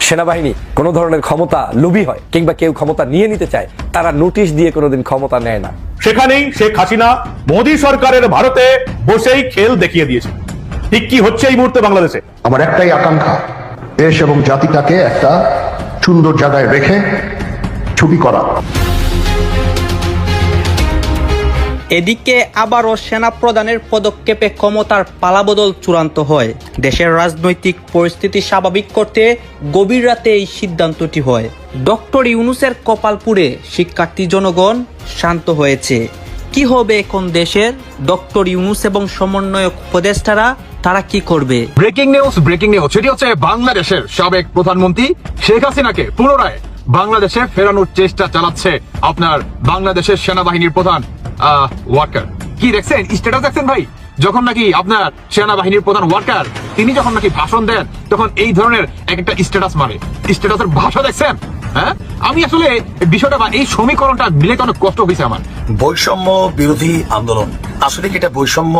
সেনাবাহিনী কোনো ধরনের ক্ষমতা লোভী হয় কিংবা কেউ ক্ষমতা নিয়ে নিতে চায়, তারা নোটিশ দিয়ে কোনোদিন ক্ষমতা নেয় না। সেখানেই শেখ হাসিনা মোদী সরকারের ভারতে বসেই খেল দেখিয়ে দিয়েছে। ঠিক কি হচ্ছে এই মুহূর্তে বাংলাদেশে? আমার একটাই আকাঙ্ক্ষা, দেশ এবং জাতিটাকে একটা সুন্দর জায়গায় রেখে ছুটি করা। এদিকে আবারও সেনা প্রধানের পদক্ষেপে ক্ষমতার পালাবদল চূড়ান্ত হয়। দেশের রাজনৈতিক পরিস্থিতি স্বাভাবিক করতে গভীর রাতে এই সিদ্ধান্তটি হয়। ডক্টর ইউনূসের কপালপুরে শিক্ষার্থী জনগণ শান্ত হয়েছে। কি হবে এখন দেশের? ডক্টর ইউনূস এবং সমন্বয়ক উপদেষ্টারা তারা কি করবে? ব্রেকিং নিউজ সেটি হচ্ছে বাংলাদেশের সাবেক প্রধানমন্ত্রী শেখ হাসিনাকে পুনরায় বাংলাদেশে ফেরানোর চেষ্টা চালাচ্ছে আপনার বাংলাদেশের সেনাবাহিনীর প্রধান ওয়াকার। কি দেখছেন, স্ট্যাটাস দেখছেন ভাই? যখন নাকি আপনার সেনাবাহিনীর প্রধান ওয়াকার তিনি যখন নাকি ভাষণ দেন তখন এই ধরনের একটা স্ট্যাটাস মারে। স্ট্যাটাসের ভাষা দেখছেন? হ্যাঁ, আমি আসলে বিষয়টা বা এই সমীকরণটা মিলে অনেক কষ্ট হয়েছে আমার। বৈষম্য বিরোধী আন্দোলন আসলে কি এটা বৈষম্য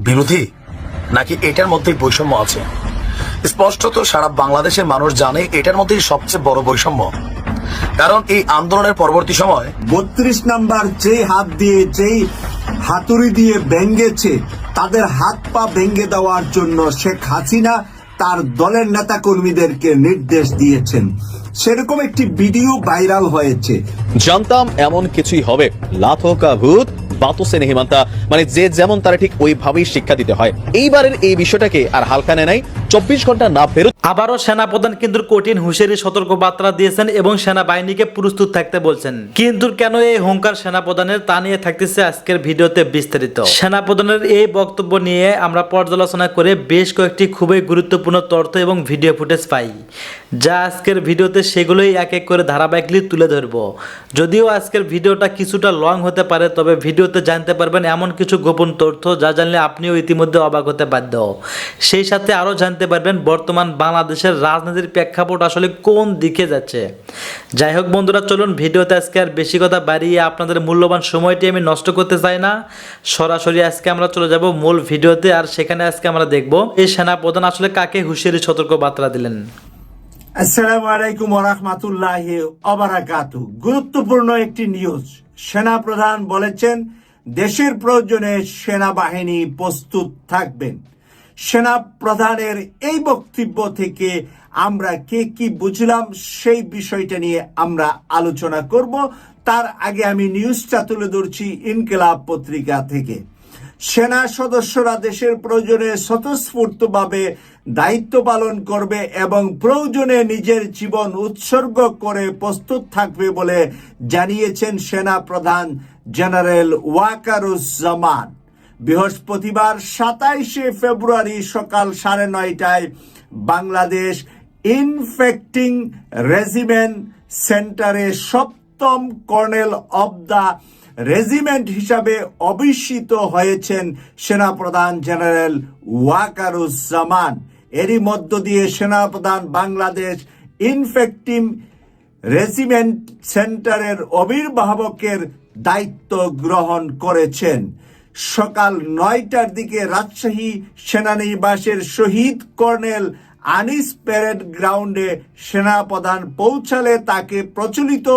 বিরোধী, নাকি এটার মধ্যে বৈষম্য আছে? স্পষ্টত সারা বাংলাদেশের মানুষ জানে এটার মধ্যেই সবচেয়ে বড় বৈষম্য। কারণ এই আন্দোলনের পরবর্তী সময় ৩২ নাম্বার যেই হাত দিয়ে যেই হাতুড়ি দিয়ে ভেঙ্গেছে, তাদের হাত পা ভেঙ্গে দেওয়ার জন্য শেখ হাসিনা তার দলের নেতা কর্মীদেরকে নির্দেশ দিয়েছেন। সেরকম একটি ভিডিও ভাইরাল হয়েছে। জানতাম এমন কিছুই হবে, লাথো কা ভূত বাতো সে নেহি মানতা, মানে যে যেমন তারা ঠিক ওইভাবেই শিক্ষা দিতে হয়। এইবারের এই বিষয়টাকে আর হালকা নেয় নাই। 24 ঘন্টা না ফেরত আবারও সেনাপ্রধান কিন্তু কঠিন হুঁশিয়ারি সতর্ক বার্তা দিয়েছেন এবং সেনাবাহিনীকে প্রস্তুত থাকতে বলছেন। কিন্তু কেন এই হুঙ্কার সেনাপ্রধানের, তা নিয়ে থাকতেছে আজকের ভিডিওতে বিস্তারিত। সেনাপ্রধানের এই বক্তব্য নিয়ে আমরা পর্যালোচনা করে বেশ কয়েকটি খুবই গুরুত্বপূর্ণ তথ্য এবং ভিডিও ফুটেজ পাই, যা আজকের ভিডিওতে সেগুলোই এক এক করে ধারাবাহিকলি তুলে ধরব। যদিও আজকের ভিডিওটা কিছুটা লং হতে পারে, তবে ভিডিওতে জানতে পারবেন এমন কিছু গোপন তথ্য যা জানলে আপনিও ইতিমধ্যে অবাক হতে বাধ্য। সেই সাথে আরও জানতে পারবেন বর্তমান বাংলাদেশের রাজনীতির প্রেক্ষাপট আসলে কোন দিকে যাচ্ছে। যাই হোক বন্ধুরা, চলুন ভিডিওতে আজকে আর বেশি কথা বাড়িয়ে আপনাদের মূল্যবান সময়টি আমি নষ্ট করতে চাই না। সরাসরি আজকে আমরা চলে যাব মূল ভিডিওতে, আর সেখানে আজকে আমরা দেখব এই সেনাপ্রধান আসলে কাকে হুঁশিয়ারি সতর্ক বার্তা দিলেন। আসসালামু আলাইকুম ওয়া রাহমাতুল্লাহি ওয়া বারাকাতুহু। গুরুত্বপূর্ণ একটি নিউজ। সেনাপ্রধান বলেছেন দেশের প্রয়োজনে সেনাবাহিনী প্রস্তুত থাকবেন। সেনাপ্রধানের এই বক্তব্য থেকে আমরা কে কি বুঝলাম সেই বিষয়টা নিয়ে আমরা আলোচনা করব। তার আগে আমি নিউজটা তুলে ধরছি ইনকিলাব পত্রিকা থেকে। সেনা সদস্যরা দেশের প্রয়োজনে স্বতঃস্ফূর্তভাবে দায়িত্ব পালন করবে এবং প্রয়োজনে নিজের জীবন উৎসর্গ করে প্রস্তুত থাকবে বলে জানিয়েছেন সেনা প্রধান জেনারেল ওয়াকারুজ্জামান। বৃহস্পতিবার 27শে ফেব্রুয়ারি সকাল 9:30টায় বাংলাদেশ ইনফেক্টিং রেজিমেন্ট সেন্টারে 7ম কর্নেল অব দ্য রেজিমেন্ট হিসাবে অভিষিক্ত হয়েছেন সেনাপ্রধান জেনারেল ওয়াকারুজ্জামান। এরই মধ্য দিয়ে সেনাপ্রধান বাংলাদেশ ইনফেক্টিং রেজিমেন্ট সেন্টারের অভিভাবকের দায়িত্ব গ্রহণ করেছেন। সকাল 9টার দিকে রাজশাহী সেনানিবাসের শহীদ কর্নেল আনিস প্যারেড গ্রাউন্ডে সেনাপ্রধান পৌঁছালে তাকে প্রচলিত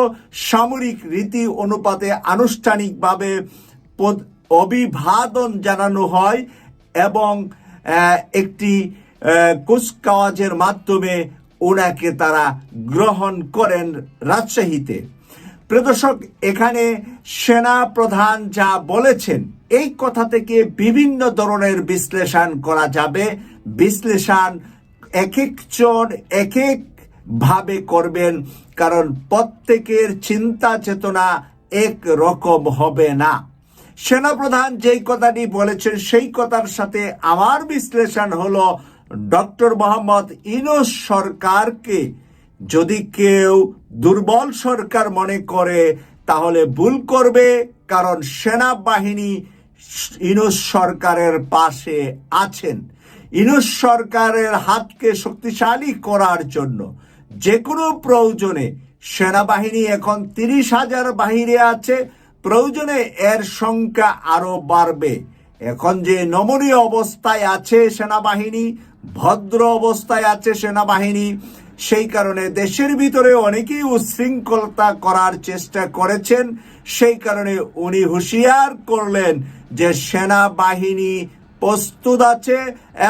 সামরিক রীতি অনুপাতে আনুষ্ঠানিকভাবে অভিবাদন জানানো হয় এবং একটি কুচকাওয়াজের মাধ্যমে ওনাকে তারা গ্রহণ করেন রাজশাহীতে। প্রিয় দর্শক, এখানে সেনা প্রধান যা বলেছেন এই কথা থেকে বিভিন্ন ধরনের বিশ্লেষণ করা যাবে। বিশ্লেষণ এক একজন এক এক ভাবে করবেন, কারণ প্রত্যেকের চিন্তা চেতনা এক রকম হবে না। সেনাপ্রধান যেই কথাটি বলেছেন সেই কথার সাথে আমার বিশ্লেষণ হলো, ডক্টর মোহাম্মদ ইউনূস সরকারকে যদি কেউ দুর্বল সরকার মনে করে তাহলে ভুল করবে, কারণ সেনাবাহিনী ইউনূস সরকারের পাশে আছেন। ইউনূস সরকারের হাতকে শক্তিশালী করার জন্য যে কোনো প্রয়োজনে সেনাবাহিনী এখন 30,000 বাহিরে আছে, প্রয়োজনে এর সংখ্যা আরো বাড়বে। এখন যে নমনীয় অবস্থায় আছে সেনাবাহিনী, ভদ্র অবস্থায় আছে সেনাবাহিনী, সেই কারণে দেশের ভিতরে অনেকেই উশৃঙ্খলতা করার চেষ্টা করেছেন। সেই কারণে উনি হুঁশিয়ার করলেন যে সেনাবাহিনী প্রস্তুত আছে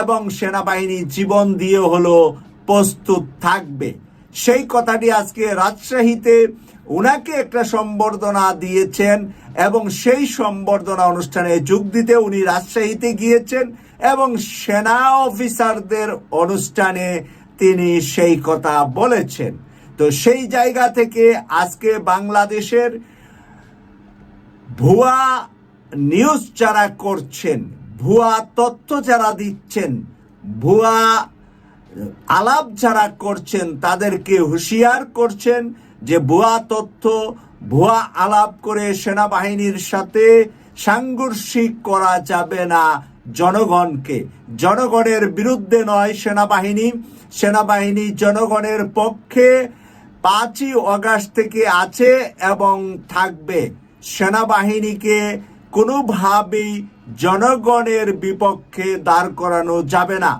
এবং সেনাবাহিনী জীবন দিয়ে হলো প্রস্তুত থাকবে। সেই কথাটি আজকে রাজশাহীতে উনাকে একটা সম্বর্ধনা দিয়েছেন এবং সেই সম্বর্ধনা অনুষ্ঠানে যোগ দিতে উনি রাজশাহীতে গিয়েছেন এবং সেনা অফিসারদের অনুষ্ঠানে তিনি সেই কথা বলেছেন। তো সেই জায়গা থেকে আজকে বাংলাদেশের ভুয়া নিউজ যারা করছেন, ভুয়া তথ্য যারা দিচ্ছেন, ভুয়া আলাপ যারা করছেন, তাদেরকে হুঁশিয়ার করছেন যে ভুয়া তথ্য, ভুয়া আলাপ করে সেনাবাহিনীর সাথে সাংঘর্ষিক করা যাবে না। জনগণকে, জনগণের বিরুদ্ধে নয় সেনাবাহিনী। সেনাবাহিনী জনগণের পক্ষে 5ই আগস্ট থেকে আছে এবং থাকবে। সেনাবাহিনীকে কোনোভাবেই জনগণের বিপক্ষে দাঁড় করানো যাবে না।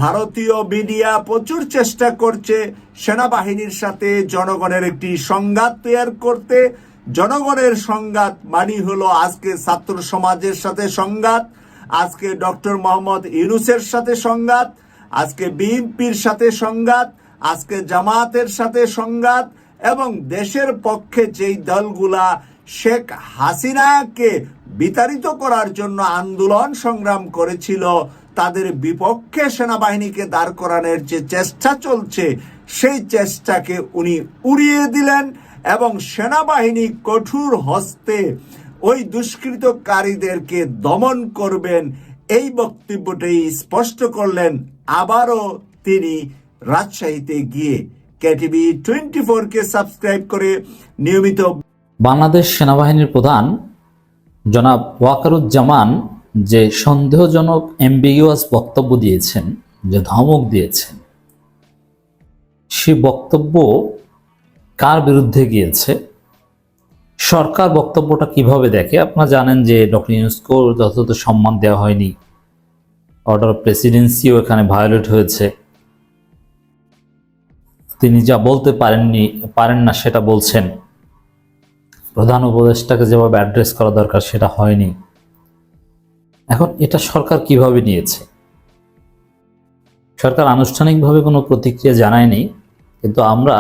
ভারতীয় মিডিয়া প্রচুর চেষ্টা করছে সেনাবাহিনীর সাথে জনগণের একটি সংঘাত তৈরি করতে। জনগণের সংঘাত মানে হলো আজকে ছাত্র সমাজের সাথে সংঘাত, আজকে ডক্টর মোহাম্মদ ইউনূসের সাথে সংঘাত, আজকে বিএনপির সাথে সংঘাত, আজকে জামায়াতের সাথে সংঘাত এবং দেশের পক্ষে যেই দলগুলা শেখ হাসিনাকে বিতাড়িত করার জন্য আন্দোলন সংগ্রাম করেছিল, তাদের বিপক্ষে সেনাবাহিনীকে দাঁড় করানোর যে চেষ্টা চলছে, সেই চেষ্টাকে উনি উড়িয়ে দিলেন এবং সেনাবাহিনী কঠোর হস্তে ওই দুষ্কৃতকারীদেরকে দমন করবেন, এই বক্তব্যটাই স্পষ্ট করলেন আবারও তিনি রাজশাহীতে গিয়ে। কেটিভি 24-কে সাবস্ক্রাইব করে নিয়মিত বাংলাদেশ সেনাবাহিনীর প্রধান জনাব ওয়াকারুজ্জামান যে সন্দেহজনক অ্যাম্বিগুয়াস বক্তব্য দিয়েছেন, যে ধমক দিয়েছেন, সে বক্তব্য কার বিরুদ্ধে গিয়েছে, সরকার বক্তব্যটা কিভাবে দেখে? আপনারা জানেন যে ডক্টর ইউনূসকে যথাযথ সম্মান দেওয়া হয়নি, অর্ডার অফ প্রেসিডেন্সিও এখানে ভায়োলেট হয়েছে, তিনি যা বলতে পারেন না সেটা বলছেন, প্রধান উপদেষ্টাকে যেভাবে অ্যাড্রেস করা দরকার সেটা হয়নি। এখন এটা সরকার কিভাবে নিয়েছে? সরকার আনুষ্ঠানিকভাবে কোনো প্রতিক্রিয়া জানায়নি, কিন্তু আমরা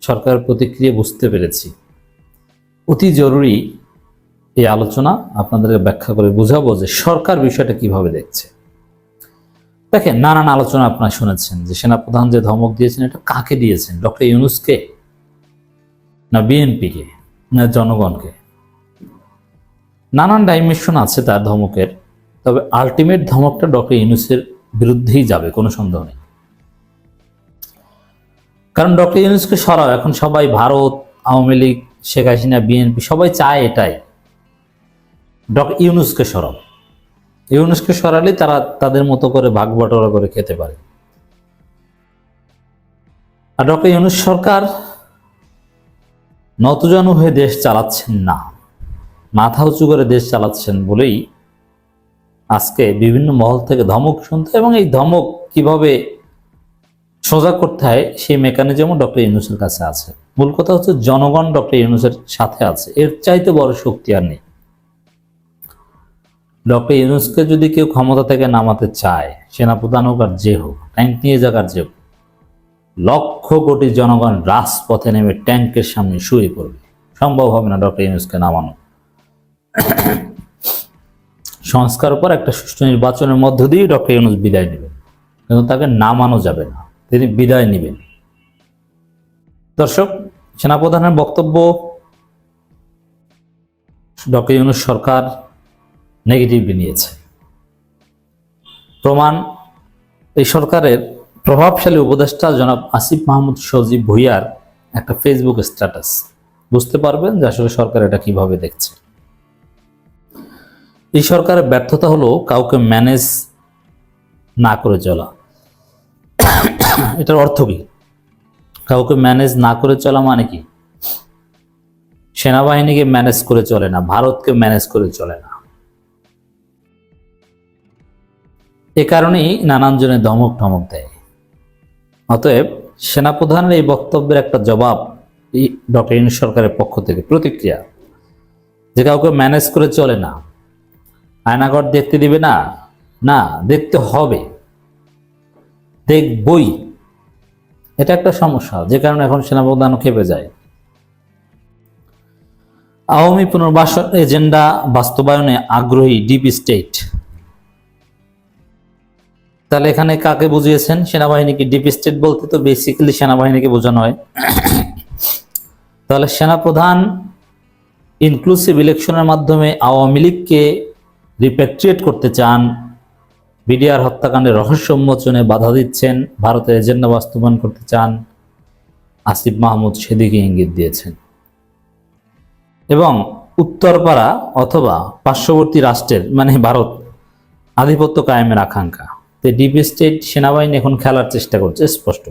সরকারের প্রতিক্রিয়া বুঝতে পেরেছি। অতি জরুরি এই আলোচনা আপনাদেরকে ব্যাখ্যা করে বোঝাবো যে সরকার বিষয়টা কিভাবে দেখছে। দেখেন, নানান আলোচনা আপনারা শুনেছেন যে সেনাপ্রধান যে ধমক দিয়েছেন, এটা কাকে দিয়েছেন? ডক্টর ইউনূসকে না বিএনপিকে না জনগণকে? নানান ডাইমেনশন আছে তার ধমকের, তবে আলটিমেট ধমকটা ডক্টর ইউনূসের বিরুদ্ধেই যাবে, কোনো সন্দেহ নেই। কারণ ডক্টর ইউনূসকে সরাও, এখন সবাই ভারত, আওয়ামী লীগ, শেখ হাসিনা, বিএনপি সবাই চায় এটাই, ডক্টর ইউনূসকে সরাও। ইউনূসকে সরালে তারা তাদের মতো করে ভাগ বাটোয়ারা করে খেতে পারে। আর ডক্টর ইউনূস সরকার নতজানু হয়ে দেশ চালাচ্ছেন না, মাথা উঁচু করে দেশ চালাচ্ছেন বলেই আজকে বিভিন্ন মহল থেকে ধমক শুনতে, এবং এই ধমক কিভাবে সোজা করতে হয় সেই মেকানিজমও ডক্টর ইউনূসের কাছে আছে। মূল কথা হচ্ছে জনগণ ডক্টর ইউনূসের সাথে আছে, এর চাইতে বড় শক্তি আর নেই। ডক্টর ইউনূসকে যদি কেউ ক্ষমতা থেকে নামাতে চায়, সেনাপ্রধান হোক আর যে হোক, ট্যাঙ্ক নিয়ে যাক আর যে হোক, লক্ষ কোটি জনগণ রাজপথে নেমে ট্যাঙ্কের সামনে শুয়ে পড়বে। সম্ভব হবে না ডক্টর ইউনূসকে নামানো। সংস্কার উপর একটা সুষ্ঠু নির্বাচনের মধ্য দিয়ে ডক্টর ইউনূস বিদায় নেবেন, কিন্তু তাকে নামানো যাবে না, তিনি বিদায় নেবেন। দর্শক, সেনাপ্রধানের বক্তব্য ডক্টর ইউনূস সরকার নেগেটিভলি নিয়েছে। প্রমাণ এই সরকারের প্রভাবশালী উপদেষ্টা জনাব আসিফ মাহমুদ সজীব ভুইয়ার একটা ফেসবুক স্ট্যাটাস, বুঝতে পারবেন যে আসলে সরকার এটা কিভাবে দেখছে। এই সরকারের ব্যর্থতা হলো কাউকে ম্যানেজ না করে চলা। এটার অর্থ কি? কাউকে ম্যানেজ না করে চলা মানে কি? সেনাবাহিনীকে ম্যানেজ করে চলে না, ভারতকে ম্যানেজ করে চলে না। এ কারণেই নানান জনে ধমক দেয়। অতএব সেনাপ্রধানের এই বক্তব্যের একটা জবাব ডক্টর ইউনূস সরকারের পক্ষ থেকে প্রতিক্রিয়া, যে কাউকে ম্যানেজ করে চলে না, আয়নাঘর দেখতে দিবে না, না দেখতে হবে, দেখবই। এটা একটা সমস্যা, যে কারণে এখন সেনাপ্রধানও খেপে যায়। আওয়ামী পুনর্বাসন এজেন্ডা বাস্তবায়নে আগ্রহী ডিপ স্টেট। তাহলে এখানে কাকে বুঝিয়েছেন? সেনাবাহিনীকে। ডিপ স্টেট বলতে তো বেসিক্যালি সেনাবাহিনীকে বোঝানো হয়। তাহলে সেনাপ্রধান ইনক্লুসিভ ইলেকশনের মাধ্যমে আওয়ামী লীগকে রিপ্যাট্রিয়েট করতে চান, বিডিআর হত্যাকাণ্ডের রহস্য উন্মোচনে বাধা দিচ্ছেন, ভারতের এজেন্ডা বাস্তবায়ন করতে চান, আসিফ মাহমুদ সেদিকে ইঙ্গিত দিয়েছেন। এবং উত্তরপাড়া অথবা পার্শ্ববর্তী রাষ্ট্রের মানে ভারত আধিপত্য কায়েমের আকাঙ্ক্ষা। তো ডিপ স্টেট সেনাবাহিনী এখন খেলার চেষ্টা করছে, স্পষ্ট।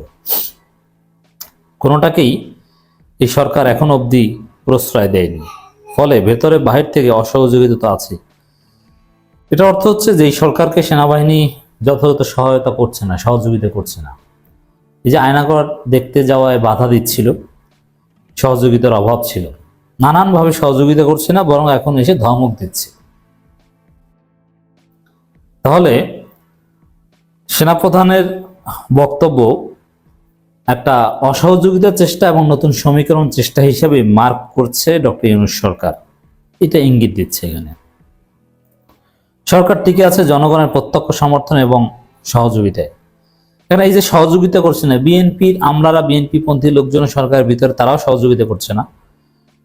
কোনোটাকেই এই সরকার এখন অবধি প্রশ্রয় দেয়নি, ফলে ভেতরে বাহির থেকে অসহযোগিতা তো আছে। এটা অর্থ হচ্ছে যে এই সরকারকে সেনাবাহিনী যথাযথ সহায়তা করছে না, সহযোগিতা করছে না। এই যে আয়নাঘর দেখতে যাওয়ায় বাধা দিচ্ছিল, সহযোগিতার অভাব ছিল, নানানভাবে সহযোগিতা করছে না, বরং এখন এসে ধমক দিচ্ছে। তাহলে সেনাপ্রধানের বক্তব্য একটা অসহযোগিতার চেষ্টা এবং নতুন সমীকরণ চেষ্টা হিসেবে মার্ক করছে ডক্টর ইউনূস সরকার। এটা ইঙ্গিত দিচ্ছে এখানে সরকার টিকে আছে জনগণের প্রত্যক্ষ সমর্থন এবং সহযোগিতায়। এখানে এই যে সহযোগিতা করছে না, বিএনপির আমলারা, বিএনপি পন্থী লোকজন সরকারের ভিতরে তারাও সহযোগিতা করছে না।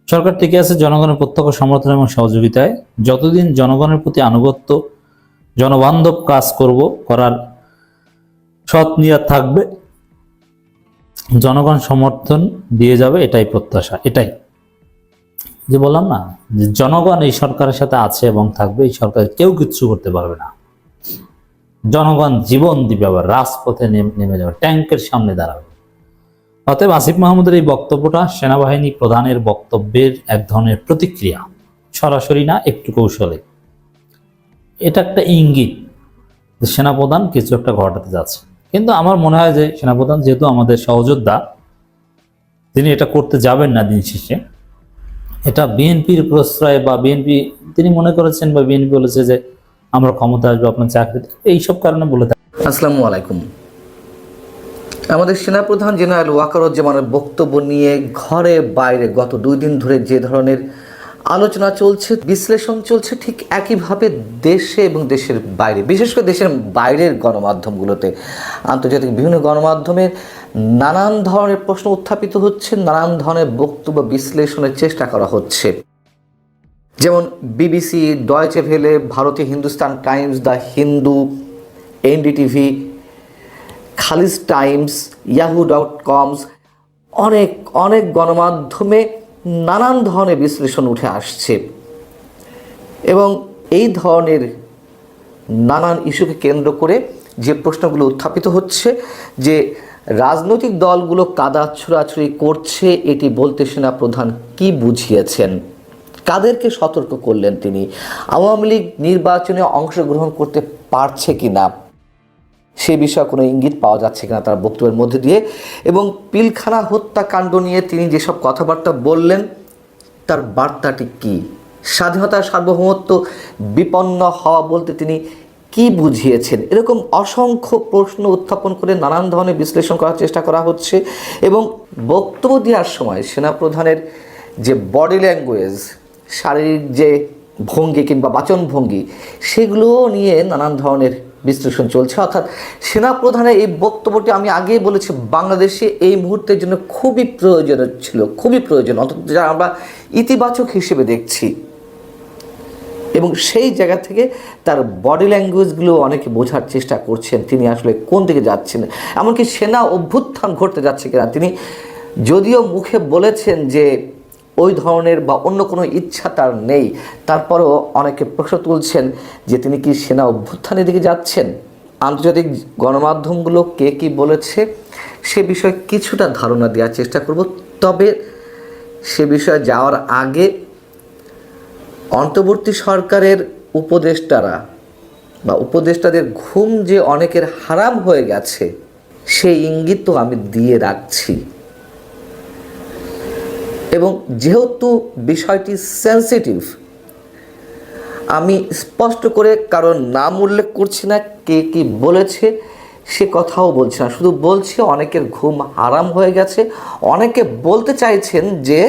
সরকার টিকে আছে জনগণের প্রত্যক্ষ সমর্থন এবং সহযোগিতায়। যতদিন জনগণের প্রতি আনুগত্য, জনবান্ধব কাজ করার সৎ নিয়ত থাকবে, জনগণ সমর্থন দিয়ে যাবে, এটাই প্রত্যাশা। এটাই যে বললাম না, যে জনগণ এই সরকারের সাথে আছে এবং থাকবে, এই সরকার কেউ কিচ্ছু করতে পারবে না। জনগণ জীবন দিবে, আবার রাজপথে নেমে যাবে, ট্যাঙ্কের সামনে দাঁড়াবে। অতএব আসিফ মাহমুদের এই বক্তব্যটা সেনাবাহিনী প্রধানের বক্তব্যের এক ধরনের প্রতিক্রিয়া, সরাসরি না, একটু কৌশলে। এটা একটা ইঙ্গিত যে সেনাপ্রধান কিছু একটা ঘটাতে যাচ্ছে। কিন্তু আমার মনে হয় যে সেনাপ্রধান যেহেতু আমাদের সহযোদ্ধা, তিনি এটা করতে যাবেন না। দিন শেষে এটা বিএনপির প্রশ্রয় বা বিএনপি তিনি মনে করেছেন বা বিএনপি বলেছে যে আমরা ক্ষমতা আসবো আপনার চাকরি, এইসব কারণে বলে থাকে। আসসালামু আলাইকুম। আমাদের সেনাপ্রধান জেনারেল ওয়াকারুজ্জামানের বক্তব্য নিয়ে ঘরে বাইরে গত 2 দিন ধরে যে ধরনের আলোচনা চলছে, বিশ্লেষণ চলছে, ঠিক একইভাবে দেশে এবং দেশের বাইরে, বিশেষ করে দেশের বাইরের গণমাধ্যমগুলোতে, আন্তর্জাতিক বিভিন্ন গণমাধ্যমের নানান ধরনের প্রশ্ন উত্থাপিত হচ্ছে, নানান ধরনের বক্তব্য বিশ্লেষণের চেষ্টা করা হচ্ছে। যেমন বিবিসি, ডয়েচে ভেলে, ভারতীয় Hindustan Times, the Hindu, NDTV, Khaleej Times, yahoo.com, অনেক গণমাধ্যমে নানান ধরনের বিশ্লেষণ উঠে আসছে। এবং এই ধরনের নানান ইস্যুকে কেন্দ্র করে যে প্রশ্নগুলো উত্থাপিত হচ্ছে, যে রাজনৈতিক দলগুলো কাদা ছোড়াছুড়ি করছে, এটি বলতে সেনাপ্রধান কি বুঝিয়েছেন, কাদেরকে সতর্ক করলেন তিনি, আওয়ামী লীগ নির্বাচনে অংশগ্রহণ করতে পারছে কিনা সে বিষয়ে কোনো ইঙ্গিত পাওয়া যাচ্ছে কিনা তার বক্তব্যের মধ্যে দিয়ে। এবং পিলখানা হত্যাকাণ্ড নিয়ে তিনি যেসব কথাবার্তা বললেন, তার বার্তাটি কি, স্বাধীনতার সার্বভৌমত্ব বিপন্ন হওয়া বলতে তিনি কি বুঝিয়েছেন, এরকম অসংখ্য প্রশ্ন উত্থাপন করে নানান ধরনের বিশ্লেষণ করার চেষ্টা করা হচ্ছে। এবং বক্তব্য দেওয়ার সময় সেনাপ্রধানের যে বডি ল্যাঙ্গুয়েজ, শারীরিক যে ভঙ্গি কিংবা বাচনভঙ্গি, সেগুলো নিয়ে নানান ধরনের বিশ্লেষণ চলছে। অর্থাৎ সেনাপ্রধানের এই বক্তব্যটি আমি আগেই বলেছি, বাংলাদেশে এই মুহূর্তের জন্য খুবই প্রয়োজন ছিল, খুবই প্রয়োজন, অন্তত যা আমরা ইতিবাচক হিসেবে দেখছি। এবং সেই জায়গা থেকে তার বডি ল্যাঙ্গুয়েজগুলো অনেকে বোঝার চেষ্টা করছেন তিনি আসলে কোন দিকে যাচ্ছেন, এমনকি সেনা অভ্যুত্থান ঘটতে যাচ্ছে কিনা। তিনি যদিও মুখে বলেছেন যে ওই ধরনের বা অন্য কোনো ইচ্ছা তার নেই, তারপরেও অনেকে প্রশ্ন তুলছেন যে তিনি কি সেনা অভ্যুত্থানের দিকে যাচ্ছেন। আন্তর্জাতিক গণমাধ্যমগুলো কে কী বলেছে সে বিষয়ে কিছুটা ধারণা দেওয়ার চেষ্টা করব। তবে সে বিষয়ে যাওয়ার আগে অন্তর্বর্তী সরকারের উপদেষ্টারা বা উপদেষ্টাদের ঘুম যে অনেকের হারাম হয়ে গেছে সেই ইঙ্গিত তো আমি দিয়ে রাখছি। এবং যেহেতু বিষয়টি সেন্সিটিভ, আমি স্পষ্ট করে কারণ নাম উল্লেখ করছি না, কে কি বলেছে সে কথাও বলছি না, শুধু বলছি অনেকের ঘুম হারাম হয়ে গেছে। অনেকে বলতে চাইছেন যে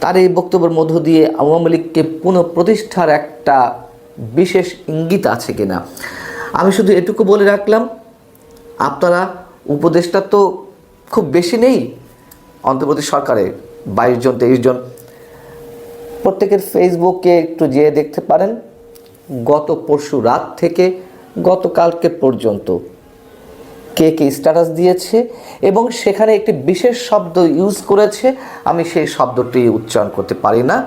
তার এই বক্তব্যের মধ্য দিয়ে আওয়ামী লীগকে পুনঃপ্রতিষ্ঠার একটা বিশেষ ইঙ্গিত আছে কিনা। আমি শুধু এটুকু বলে রাখলাম, আপনারা উপদেষ্টা তো খুব বেশি নেই অন্তর্বর্তী সরকারে, 22 জন 23 জন, প্রত্যেকের ফেসবুকে একটু যেয়ে দেখতে পারেন গত পরশু রাত থেকে গতকালকে পর্যন্ত কে কে স্ট্যাটাস দিয়েছে এবং সেখানে একটি বিশেষ শব্দ ইউজ করেছে। আমি সেই শব্দটি উচ্চারণ করতে পারি না,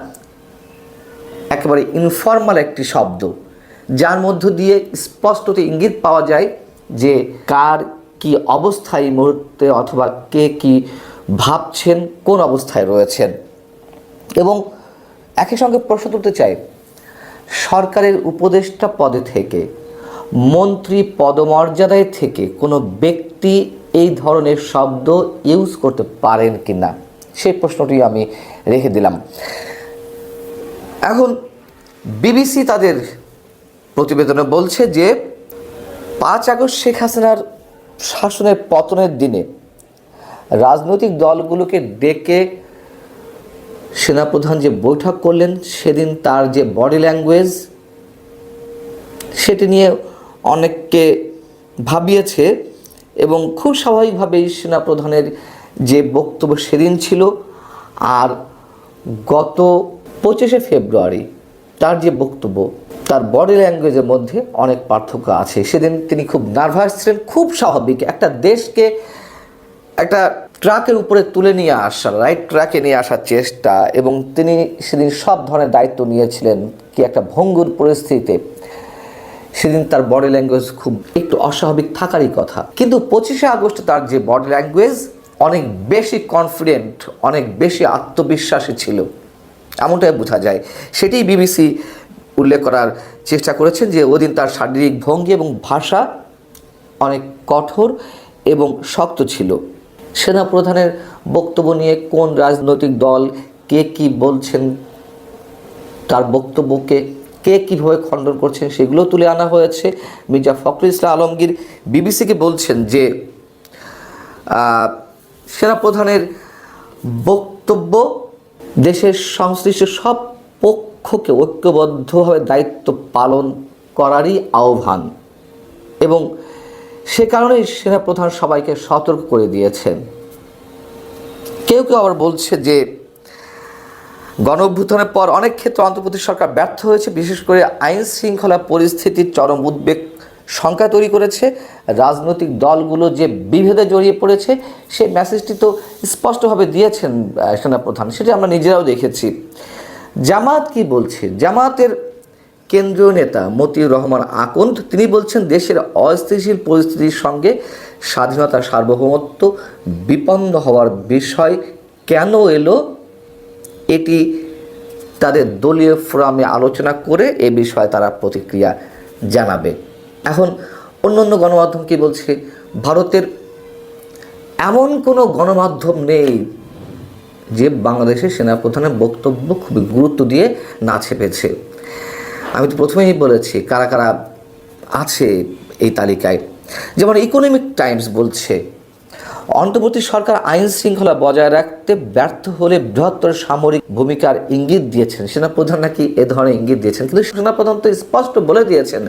একেবারে ইনফর্মাল একটি শব্দ, যার মধ্য দিয়ে স্পষ্টত ইঙ্গিত পাওয়া যায় যে কার কি অবস্থায় এই মুহূর্তে অথবা কে কি ভাবছেন, কোন অবস্থায় রয়েছেন। এবং একই সঙ্গে প্রশ্ন তুলতে চাই, সরকারের উপদেষ্টা পদে থেকে, মন্ত্রী পদমর্যাদায় থেকে কোনো ব্যক্তি এই ধরনের শব্দ ইউজ করতে পারেন কি না, সেই প্রশ্নটি আমি রেখে দিলাম। এখন বিবিসি তাদের প্রতিবেদনে বলছে যে 5 আগস্ট শেখ হাসিনার শাসনের পতনের দিনে রাজনৈতিক দলগুলোকে ডেকে সেনাপ্রধান যে বৈঠক করলেন, সেদিন তার যে বডি ল্যাঙ্গুয়েজ সেটি নিয়ে অনেককে ভাবিয়েছে এবং খুব স্বাভাবিকভাবেই সেনাপ্রধানের যে বক্তব্য সেদিন ছিল আর গত 25শে ফেব্রুয়ারি তার যে বক্তব্য, তার বডি ল্যাঙ্গুয়েজের মধ্যে অনেক পার্থক্য আছে। সেদিন তিনি খুব নার্ভাস ছিলেন, খুব স্বাভাবিক। একটা দেশকে একটা ট্রাকের উপরে তুলে নিয়ে আসা, রাইট ট্র্যাকে নিয়ে আসার চেষ্টা, এবং তিনি সেদিন সব ধরনের দায়িত্ব নিয়েছিলেন কি একটা ভঙ্গুর পরিস্থিতিতে। সেদিন তার বডি ল্যাঙ্গুয়েজ খুব একটু অস্বাভাবিক থাকারই কথা, কিন্তু 25শে আগস্টে তার যে বডি ল্যাঙ্গুয়েজ অনেক বেশি কনফিডেন্ট, অনেক বেশি আত্মবিশ্বাসী ছিল, এমনটাই বোঝা যায়। সেটি বিবিসি উল্লেখ করার চেষ্টা করেছেন যে ওদিন তার শারীরিক ভঙ্গি এবং ভাষা অনেক কঠোর এবং শক্ত ছিল। সেনাপ্রধানের বক্তব্য নিয়ে কোন রাজনৈতিক দল কে কি বলছেন, তার বক্তব্যকে কে কীভাবে খণ্ডন করছেন সেগুলো তুলে আনা হয়েছে। মির্জা ফখরুল ইসলাম আলমগীর বিবিসিকে বলছেন যে সেনাপ্রধানের বক্তব্য দেশের সংশ্লিষ্ট সব পক্ষকে ঐক্যবদ্ধভাবে দায়িত্ব পালন করারই আহ্বান, এবং সে কারণেই সেনাপ্রধান সবাইকে সতর্ক করে দিয়েছেন। কেউ কেউ আবার বলছে যে গণঅভ্যুত্থানের পর অনেক ক্ষেত্রে অন্তর্বর্তী সরকার ব্যর্থ হয়েছে, বিশেষ করে আইন শৃঙ্খলা পরিস্থিতির চরম উদ্বেগ সংখ্যা তৈরি করেছে। রাজনৈতিক দলগুলো যে বিভেদে জড়িয়ে পড়েছে সেই মেসেজটি তো স্পষ্টভাবে দিয়েছেন সেনাপ্রধান, সেটি আমরা নিজেরাও দেখেছি। জামাত কি বলছে? জামাতের কেন্দ্রীয় নেতা মতিউর রহমান আকন্দ তিনি বলছেন দেশের অস্থিতিশীল পরিস্থিতির সঙ্গে স্বাধীনতা সার্বভৌমত্ব বিপন্ন হওয়ার বিষয় কেন এলো, এটি তাদের দলীয় ফোরামে আলোচনা করে এ বিষয়ে তারা প্রতিক্রিয়া জানাবে। এখন অন্যান্য গণমাধ্যম কি বলছে? ভারতের এমন কোনো গণমাধ্যম নেই যে বাংলাদেশের সেনাপ্রধানের বক্তব্য খুবই গুরুত্ব দিয়ে না ছেপেছে। আমি তো প্রথমেই বলেছি কারা কারা আছে এই তালিকায়। যেমন ইকোনমিক টাইমস বলছে অন্তর্বর্তী সরকার আইন শৃঙ্খলা বজায় রাখতে ব্যর্থ হলে বৃহত্তর সামরিক ভূমিকার ইঙ্গিত দিয়েছেন। সেনাপ্রধান নাকি এ ধরনের ইঙ্গিত দিয়েছেন, কিন্তু সেনাপ্রধান তো স্পষ্ট বলে দিয়েছেন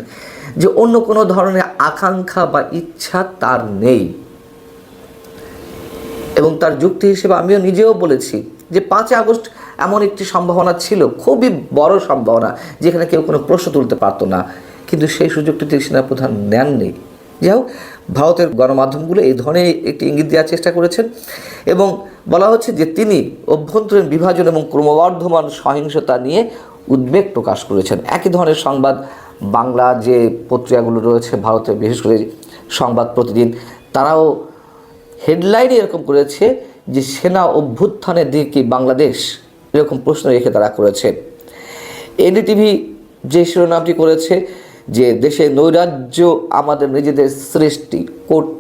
যে অন্য কোনো ধরনের আকাঙ্ক্ষা বা ইচ্ছা তার নেই। এবং তার যুক্তি হিসেবে আমিও নিজেও বলেছি যে 5 আগস্ট এমন একটি সম্ভাবনা ছিল, খুবই বড় সম্ভাবনা, যেখানে কেউ কোনো প্রশ্ন তুলতে পারতো না, কিন্তু সেই সুযোগটি সেনাপ্রধান নেননি। যাই হোক, ভারতের গণমাধ্যমগুলো এই ধরনের একটি ইঙ্গিত দেওয়ার চেষ্টা করেছেন এবং বলা হচ্ছে যে তিনি অভ্যন্তরীণ বিভাজন এবং ক্রমবর্ধমান সহিংসতা নিয়ে উদ্বেগ প্রকাশ করেছেন। একই ধরনের সংবাদ বাংলা যে পত্রিকাগুলো রয়েছে ভারতে, বিশেষ করে সংবাদ প্রতিদিন, তারাও হেডলাইনে এরকম করেছে যে সেনা অভ্যুত্থানের দিকে কি বাংলাদেশ, এরকম প্রশ্ন রেখে তারা করেছে। এনডিটিভি যে শিরোনামটি করেছে যে দেশে নৈরাজ্য আমাদের নিজেদের সৃষ্টি, কোট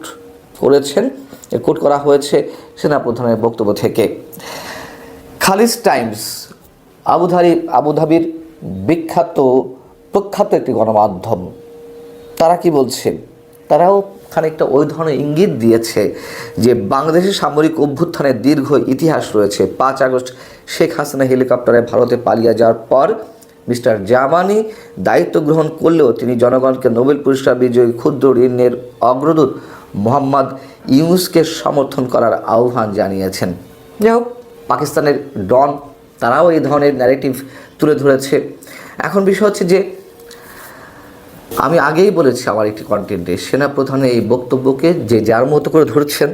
করেছেন, কোট করা হয়েছে সেনাপ্রধানের বক্তব্য থেকে। খালিজ টাইমস আবুধাবির প্রখ্যাত একটি গণমাধ্যম, তারা কি বলছে? তারাও খানিকটা ওই ধরনের ইঙ্গিত দিয়েছে যে বাংলাদেশের সামরিক অভ্যুত্থানের দীর্ঘ ইতিহাস রয়েছে। 5 আগস্ট শেখ হাসিনা হেলিকপ্টারে ভারতে পালিয়ে যাওয়ার পর মিস্টার জামানি দায়িত্ব গ্রহণ করলেও তিনি জনগণকে নোবেল পুরস্কার বিজয়ী ক্ষুদ্র ঋণের অগ্রদূত মোহাম্মদ ইউনুসকে সমর্থন করার আহ্বান জানিয়েছেন। যাই হোক, পাকিস্তানের ডন তারাও এই ধরনের ন্যারেটিভ তুলে ধরেছে। এখন বিষয় হচ্ছে যে আমি আগেই বলেছি আমার একটি কন্টেন্টে, সেনাপ্রধানের এই বক্তব্যকে যে যার মতো করে ধরছেন,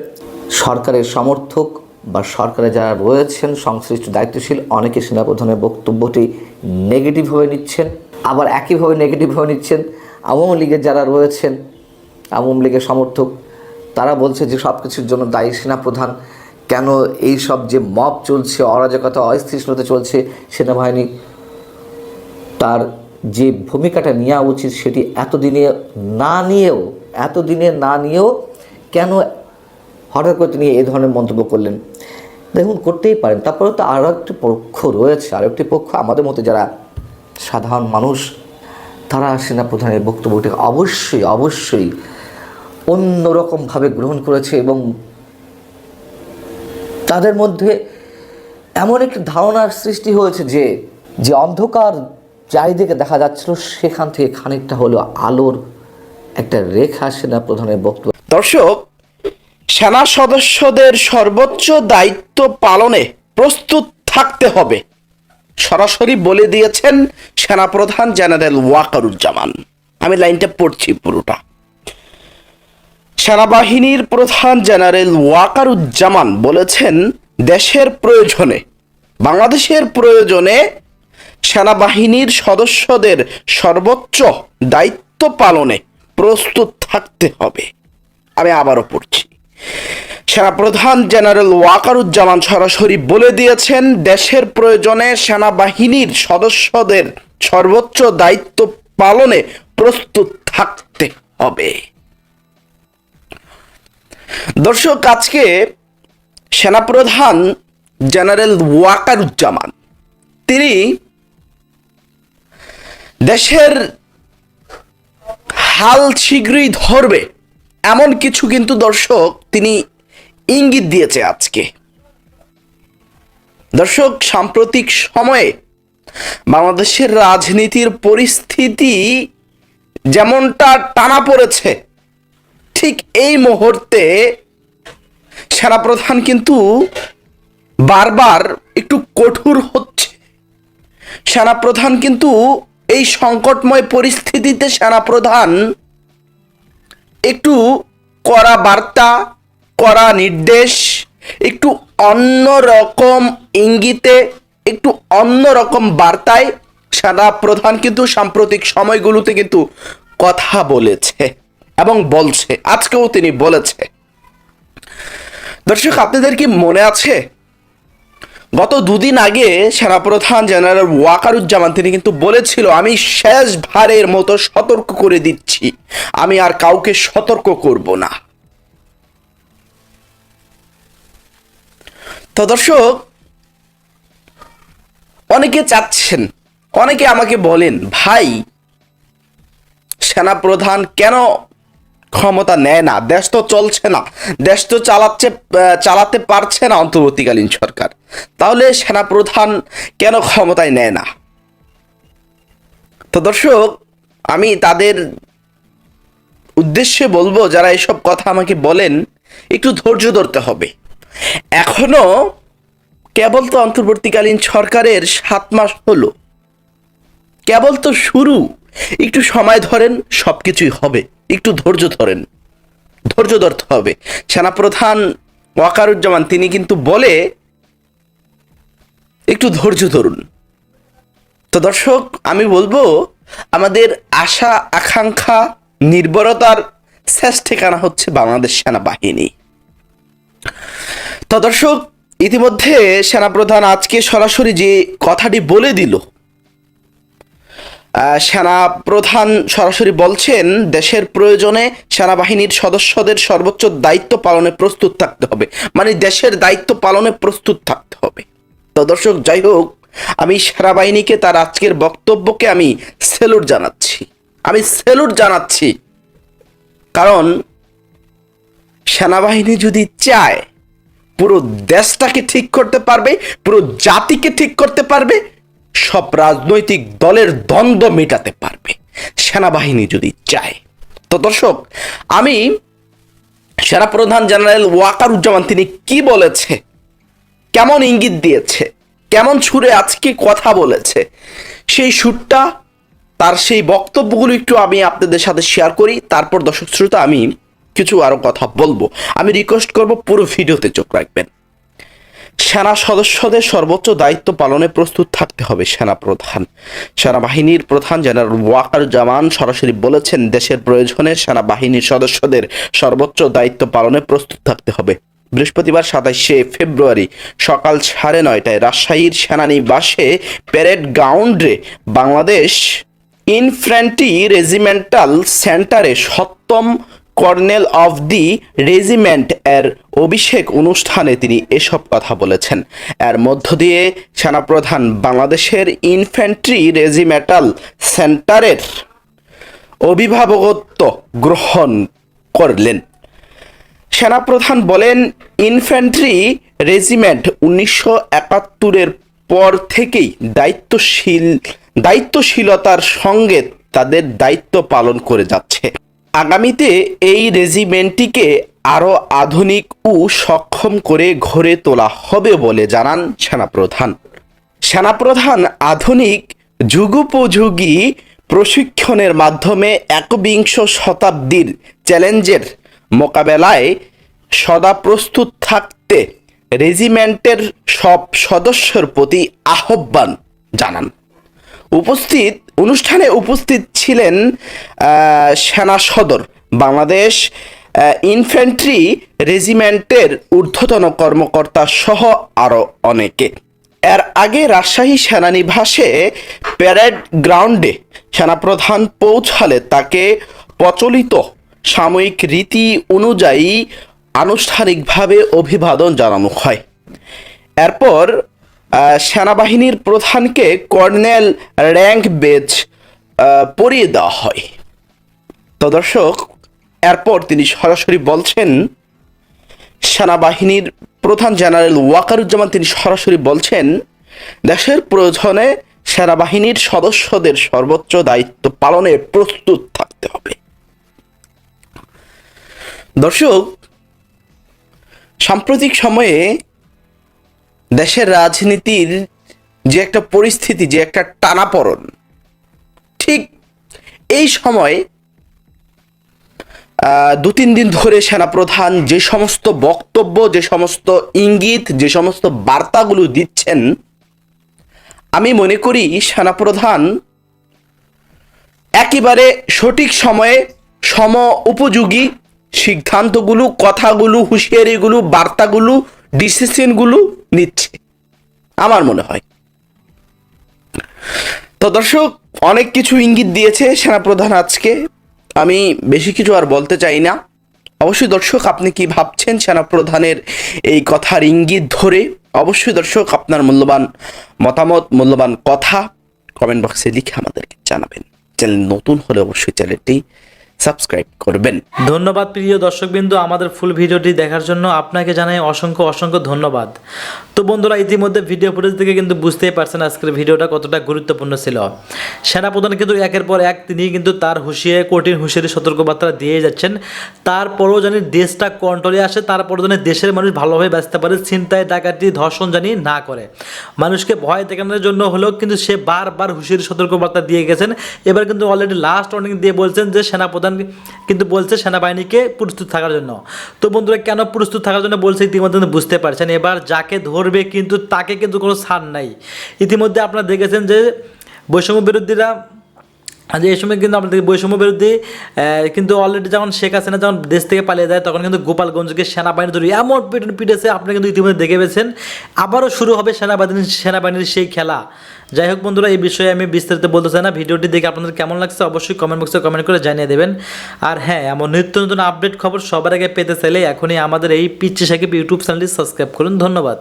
সরকারের সমর্থক বা সরকারে যারা রয়েছেন সংশ্লিষ্ট দায়িত্বশীল, অনেকে সেনাপ্রধানের বক্তব্যটি নেগেটিভভাবে নিচ্ছেন, আবার একইভাবে নেগেটিভভাবে নিচ্ছেন আওয়ামী লীগের যারা রয়েছেন, আওয়ামী লীগের সমর্থক, তারা বলছে যে সব কিছুর জন্য দায়ী সেনাপ্রধান। কেন এই সব যে মব চলছে, অরাজকতা, অস্থিতিশীলতা চলছে, সেনাবাহিনী তার যে ভূমিকাটা নেওয়া উচিত সেটি এতদিনে না নিয়েও কেন হঠাৎ করে তিনি এই ধরনের মন্তব্য করলেন? দেখুন, করতেই পারেন। তারপরে তো আরও একটি পক্ষ রয়েছে, আরও একটি পক্ষ আমাদের মতো যারা সাধারণ মানুষ, তারা সেনাপ্রধানের বক্তব্যটি অবশ্যই অন্যরকমভাবে গ্রহণ করেছে এবং তাদের মধ্যে এমন একটি ধারণার সৃষ্টি হয়েছে যে অন্ধকার চারিদিকে দেখা যাচ্ছিল, সেখান থেকে খানিকটা হলো আলোর একটা রেখা সেনাপ্রধানের বক্তব্য। দর্শক, সেনা সদস্যদের সর্বোচ্চ দায়িত্ব পালনে প্রস্তুত থাকতে হবে সরাসরি বলে দিয়েছেন সেনাপ্রধান জেনারেল ওয়াকারুজ্জামান। আমি লাইনটা পড়ছি পুরোটা। সেনাবাহিনীর প্রধান জেনারেল ওয়াকারুজ্জামান বলেছেন, দেশের প্রয়োজনে, বাংলাদেশের প্রয়োজনে সেনাবাহিনীর সদস্যদের সর্বোচ্চ দায়িত্ব পালনে প্রস্তুত থাকতে হবে। আমি আবারও পড়ছি। সেনাপ্রধান জেনারেল ওয়াকারুজ্জামান সরাসরি বলে দিয়েছেন, দেশের প্রয়োজনে সেনাবাহিনীর সদস্যদের সর্বোচ্চ দায়িত্ব পালনে প্রস্তুত থাকতে হবে। দর্শক, আজকে সেনাপ্রধান জেনারেল ওয়াকারুজ্জামান তিনি দেশের হাল শীঘ্রই ধরবে এমন কিছু কিন্তু দর্শক তিনি ইঙ্গিত দিয়েছে আজকে। দর্শক, সাম্প্রতিক সময়ে বাংলাদেশের রাজনীতির পরিস্থিতি যেমনটা টানা পড়েছে, ঠিক এই মুহূর্তে সেনাপ্রধান কিন্তু বারবার একটু কঠোর হচ্ছে। সেনাপ্রধান কিন্তু এই সংকটময় পরিস্থিতিতে সেনাপ্রধান একটু কড়া বার্তা, কড়া নির্দেশ, একটু অন্যরকম ইঙ্গিতে, একটু অন্যরকম বার্তায় সেনাপ্রধান কিন্তু সাম্প্রতিক সময়গুলোতে কিন্তু কথা বলেছে এবং বলছে, আজকেও তিনি বলেছে। দর্শক, আপনাদের কি মনে আছে গত দুদিন আগে সেনাপ্রধান জেনারেল ওয়াকারুজ্জামান তিনি কিন্তু বলেছিল, আমি শেষবারের মতো সতর্ক করে দিচ্ছি, আমি আর কাউকে সতর্ক করব না। তো দর্শক, অনেকে চাচ্ছেন, অনেকে আমাকে বলেন, ভাই সেনাপ্রধান কেন ক্ষমতা নেয় না? দেশ তো চলছে না, দেশ তো চালাতে পারছে না অন্তর্বর্তীকালীন সরকার, তাহলে সেনাপ্রধান কেন ক্ষমতায় নেয় না? তো দর্শক, আমি তাদের উদ্দেশ্যে বলবো, যারা এসব কথা আমাকে বলেন, একটু ধৈর্য ধরতে হবে। এখনো কেবল তো অন্তর্বর্তীকালীন সরকারের 7 মাস হলো, কেবল তো শুরু। একটু সময় ধরেন, সবকিছুই হবে। একটু ধৈর্য ধরেন, ধৈর্য ধরতে হবে। সেনাপ্রধান ওয়াকারুজ্জামান তিনি কিন্তু বলে, একটু ধৈর্য ধরুন। তো দর্শক, আমি বলবো, আমাদের আশা আকাঙ্ক্ষা নির্ভরতার শেষ ঠিকানা হচ্ছে বাংলাদেশ সেনাবাহিনী। তো দর্শক, ইতিমধ্যে সেনাপ্রধান আজকে সরাসরি যে কথাটি বলে দিল, সেনা প্রধান সরাসরি বলছেন দেশের প্রয়োজনে সেনাবাহিনীর সদস্যদের সর্বোচ্চ দায়িত্ব পালনে প্রস্তুত থাকতে হবে, মানে দেশের দায়িত্ব পালনে প্রস্তুত থাকতে হবে। তো দর্শক, যাই হোক, আমি সেনাবাহিনীকে তার আজকের বক্তব্যকে আমি স্যালুট জানাচ্ছি, কারণ সেনাবাহিনী যদি চায় পুরো দেশটাকে ঠিক করতে পারবে, পুরো জাতিকে ঠিক করতে পারবে, সব রাজনৈতিক দলের দ্বন্দ্ব মেটাতে পারবে সেনাবাহিনী যদি চায়। তো দর্শক, আমি সেনাপ্রধান জেনারেল ওয়াকারুজ্জামান তিনি কি বলেছে, কেমন ইঙ্গিত দিয়েছে, কেমন সুরে আজকে কথা বলেছে, সেই সুরটা, তার সেই বক্তব্যগুলো একটু আমি আপনাদের সাথে শেয়ার করি। তারপর দর্শক শ্রোতা আমি কিছু আরো কথা বলবো। আমি রিকোয়েস্ট করব পুরো ভিডিওতে চোখ রাখবেন। সেনা সদস্যদের সর্বোচ্চ দায়িত্ব পালনে প্রস্তুত থাকতে হবে সেনাবাহিনীর প্রধান জেনারেল ওয়াকারুজ্জামান সরাসরি বলেছেন দেশের প্রয়োজনে সেনাবাহিনীর সদস্যদের সর্বোচ্চ দায়িত্ব পালনে প্রস্তুত থাকতে হবে। বৃহস্পতিবার 27শে ফেব্রুয়ারি সকাল 9:30টায় রাজশাহীর সেনানিবাসে প্যারেড গ্রাউন্ডে বাংলাদেশ ইনফ্যান্ট্রি রেজিমেন্টাল সেন্টারে 7ম কর্নেল অফ দি রেজিমেন্ট এর অভিষেক অনুষ্ঠানে তিনি এসব কথা বলেছেন। এর মধ্য দিয়ে সেনাপ্রধান বাংলাদেশের ইনফ্যান্ট্রি রেজিমেন্টাল সেন্টারের অভিভাবকত্ব গ্রহণ করলেন। সেনাপ্রধান বলেন, ইনফ্যান্ট্রি রেজিমেন্ট 1971-এর পর থেকেই দায়িত্বশীলতার সঙ্গে তাদের দায়িত্ব পালন করে যাচ্ছে। আগামীতে এই রেজিমেন্টটিকে আরো আধুনিক ও সক্ষম করে গড়ে তোলা হবে বলে জানান সেনাপ্রধান আধুনিক যুগোপযোগী প্রশিক্ষণের মাধ্যমে 21শ শতাব্দীর চ্যালেঞ্জের মোকাবেলায় সদা প্রস্তুত থাকতে রেজিমেন্টের সব সদস্যের প্রতি আহ্বান জানান। অনুষ্ঠানে উপস্থিত ছিলেন সেনা সদর বাংলাদেশ ইনফ্যান্ট্রি রেজিমেন্টের ঊর্ধ্বতন কর্মকর্তা সহ আরো অনেকে। এর আগে রাজশাহী সেনানিবাসে প্যারেড গ্রাউন্ডে সেনাপ্রধান পৌঁছালে তাকে প্রচলিত সাময়িক রীতি অনুযায়ী আনুষ্ঠানিকভাবে অভিবাদন জানানো হয়। এরপর সেনাবাহিনীর প্রধানকে কর্নেল র্যাঙ্ক বেজ পরিয়ে দেওয়া হয়। তো দর্শক, এরপর তিনি সরাসরি বলছেন, সেনাবাহিনীর প্রধান জেনারেল ওয়াকারুজ্জামান তিনি সরাসরি বলছেন দেশের প্রয়োজনে সেনাবাহিনীর সদস্যদের সর্বোচ্চ দায়িত্ব পালনে প্রস্তুত থাকতে হবে। দর্শক, সাম্প্রতিক সময়ে দেশের রাজনীতির যে একটা পরিস্থিতি, যে একটা টানাপড়ন, ঠিক এই সময় 2-3 দিন ধরে সেনাপ্রধান যে সমস্ত বক্তব্য, যে সমস্ত ইঙ্গিত, যে সমস্ত বার্তাগুলো দিচ্ছেন, আমি মনে করি সেনাপ্রধান একেবারে সঠিক সময়ে সম উপযোগী সিদ্ধান্তগুলো, কথাগুলো, হুঁশিয়ারিগুলো, বার্তাগুলো, ডিসিশনগুলো নিচ্ছে আমার মনে হয়। তো দর্শক, অনেক কিছু ইঙ্গিত দিয়েছে সেনাপ্রধান আজকে, আমি বেশি কিছু আর বলতে চাই না। অবশ্যই দর্শক, আপনি কি ভাবছেন সেনাপ্রধানের এই কথার ইঙ্গিত ধরে? অবশ্যই দর্শক, আপনার মূল্যবান মতামত, মূল্যবান কথা কমেন্ট বক্সে লিখে আমাদেরকে জানাবেন। চ্যানেল নতুন হলে অবশ্যই চ্যানেলটি সাবস্ক্রাইব করবেন। ধন্যবাদ প্রিয় দর্শকবৃন্দ, আমাদের ফুল ভিডিওটি দেখার জন্য আপনাকে জানাই অসংখ্য ধন্যবাদ। তো বন্ধুরা, ইতিমধ্যে ভিডিও ফুটেজ থেকে কিন্তু বুঝতেই পারছেন আজকের ভিডিওটা কতটা গুরুত্বপূর্ণ ছিল। সেনাপ্রধান কিন্তু একের পর এক তিনি কিন্তু তার কঠিন হুঁশিয়ারি সতর্কবার্তা দিয়ে যাচ্ছেন। তারপরও জানি দেশটা কন্ট্রোলে আসে, তারপরও জানি দেশের মানুষ ভালোভাবে বাঁচতে পারে, ছিনতাই, ডাকাতি, ধর্ষণ জানি না করে। মানুষকে ভয় দেখানোর জন্য হলেও কিন্তু সে বারবার হুঁশিয়ারি সতর্কবার্তা দিয়ে গেছেন। এবার কিন্তু অলরেডি লাস্ট ওয়ার্নিং দিয়ে বলছেন যে সেনাপ্রধান কিন্তু বলছে সেনাবাহিনীকে প্রস্তুত থাকার জন্য। তো বন্ধুরা, কেন প্রস্তুত থাকার জন্য বলছে ইতিমধ্যে বুঝতে পারছেন। এবার যাকে ধরবে কিন্তু তাকে কিন্তু কোনো ছাড় নাই। ইতিমধ্যে আপনারা দেখেছেন যে বৈষম্য বিরোধীরা আজ এই সময় কিন্তু আমাদের বৈষম্য বিরোধী কিন্তু অলরেডি যখন শেখ হাসিনা যখন দেশ থেকে পালিয়ে যায় তখন কিন্তু গোপালগঞ্জকে সেনাবাহিনী ধরে এমন পিটেছে, আপনি কিন্তু ইতিমধ্যে দেখে পেয়েছেন। আবারও শুরু হবে সেনাবাহিনীর সেই খেলা। যাই হোক বন্ধুরা, এই বিষয়ে আমি বিস্তারিত বলতে চাই না। ভিডিওটি দেখে আপনাদের কেমন লাগছে অবশ্যই কমেন্ট বক্সে কমেন্ট করে জানিয়ে দেবেন। আর হ্যাঁ, এমন নিত্য নতুন আপডেট খবর সবার আগে পেতে চাইলে এখনই আমাদের এই পিচ্চি সাকিব ইউটিউব চ্যানেলটি সাবস্ক্রাইব করুন। ধন্যবাদ।